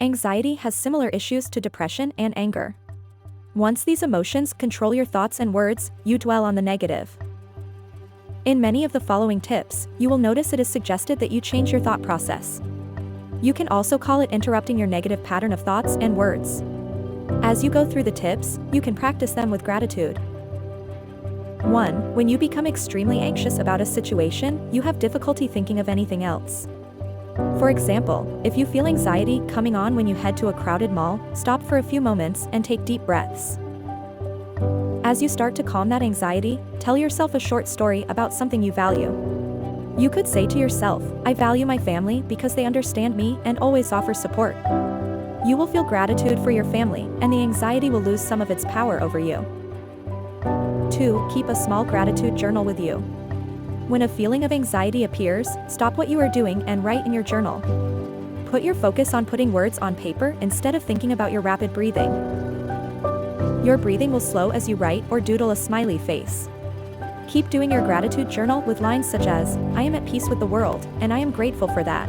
Anxiety has similar issues to depression and anger. Once these emotions control your thoughts and words, you dwell on the negative. In many of the following tips, you will notice it is suggested that you change your thought process. You can also call it interrupting your negative pattern of thoughts and words. As you go through the tips, you can practice them with gratitude. 1. When you become extremely anxious about a situation, you have difficulty thinking of anything else. For example, if you feel anxiety coming on when you head to a crowded mall, stop for a few moments and take deep breaths. As you start to calm that anxiety, tell yourself a short story about something you value. You could say to yourself, I value my family because they understand me and always offer support. You will feel gratitude for your family, and the anxiety will lose some of its power over you. 2. Keep a small gratitude journal with you. When a feeling of anxiety appears, stop what you are doing and write in your journal. Put your focus on putting words on paper instead of thinking about your rapid breathing. Your breathing will slow as you write or doodle a smiley face. Keep doing your gratitude journal with lines such as, I am at peace with the world, and I am grateful for that.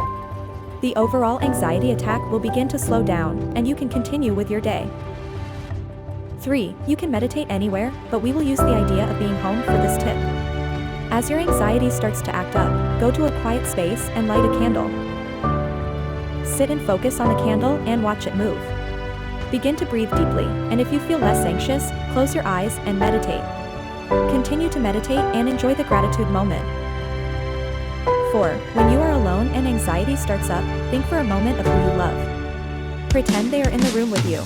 The overall anxiety attack will begin to slow down, and you can continue with your day. 3. You can meditate anywhere, but we will use the idea of being home for this tip. As your anxiety starts to act up, go to a quiet space and light a candle. Sit and focus on the candle and watch it move. Begin to breathe deeply, and if you feel less anxious, close your eyes and meditate. Continue to meditate and enjoy the gratitude moment. 4. When you are alone and anxiety starts up, think for a moment of who you love. Pretend they are in the room with you.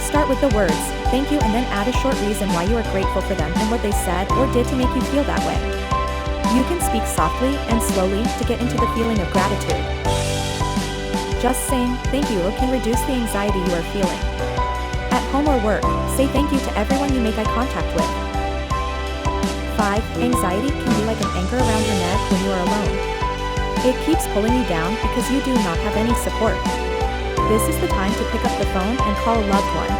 Start with the words, thank you, and then add a short reason why you are grateful for them and what they said or did to make you feel that way. You can speak softly and slowly to get into the feeling of gratitude. Just saying, thank you can reduce the anxiety you are feeling. At home or work, say thank you to everyone you make eye contact with. 5. Anxiety can be like an anchor around your neck when you are alone. It keeps pulling you down because you do not have any support. This is the time to pick up the phone and call a loved one.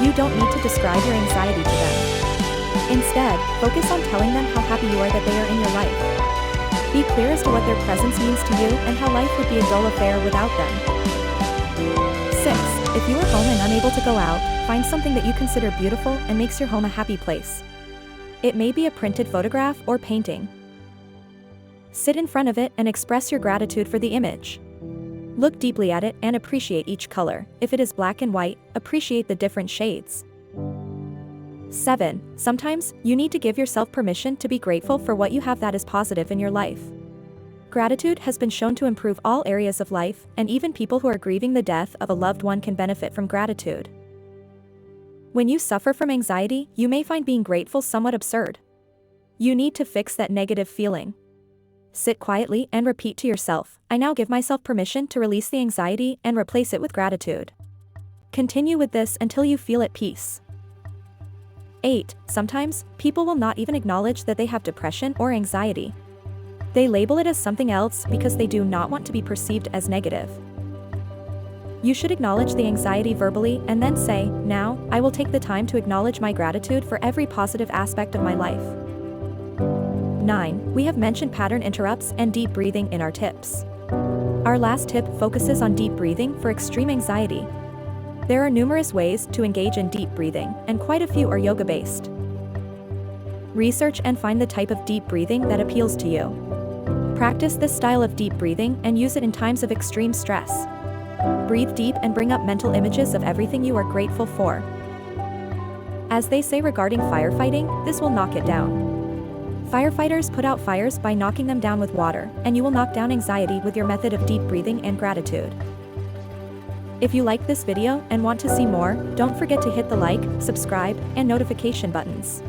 You don't need to describe your anxiety to them. Instead, focus on telling them how happy you are that they are in your life. Be clear as to what their presence means to you and how life would be a dull affair without them. 6. If you are home and unable to go out, find something that you consider beautiful and makes your home a happy place. It may be a printed photograph or painting. Sit in front of it and express your gratitude for the image. Look deeply at it and appreciate each color. If it is black and white, appreciate the different shades. 7. Sometimes, you need to give yourself permission to be grateful for what you have that is positive in your life. Gratitude has been shown to improve all areas of life, and even people who are grieving the death of a loved one can benefit from gratitude. When you suffer from anxiety, you may find being grateful somewhat absurd. You need to fix that negative feeling. Sit quietly and repeat to yourself, I now give myself permission to release the anxiety and replace it with gratitude. Continue with this until you feel at peace. 8. Sometimes, people will not even acknowledge that they have depression or anxiety. They label it as something else because they do not want to be perceived as negative. You should acknowledge the anxiety verbally and then say, now, I will take the time to acknowledge my gratitude for every positive aspect of my life. 9. We have mentioned pattern interrupts and deep breathing in our tips. Our last tip focuses on deep breathing for extreme anxiety. There are numerous ways to engage in deep breathing, and quite a few are yoga-based. Research and find the type of deep breathing that appeals to you. Practice this style of deep breathing and use it in times of extreme stress. Breathe deep and bring up mental images of everything you are grateful for. As they say regarding firefighting, this will knock it down. Firefighters put out fires by knocking them down with water, and you will knock down anxiety with your method of deep breathing and gratitude. If you like this video and want to see more, don't forget to hit the like, subscribe, and notification buttons.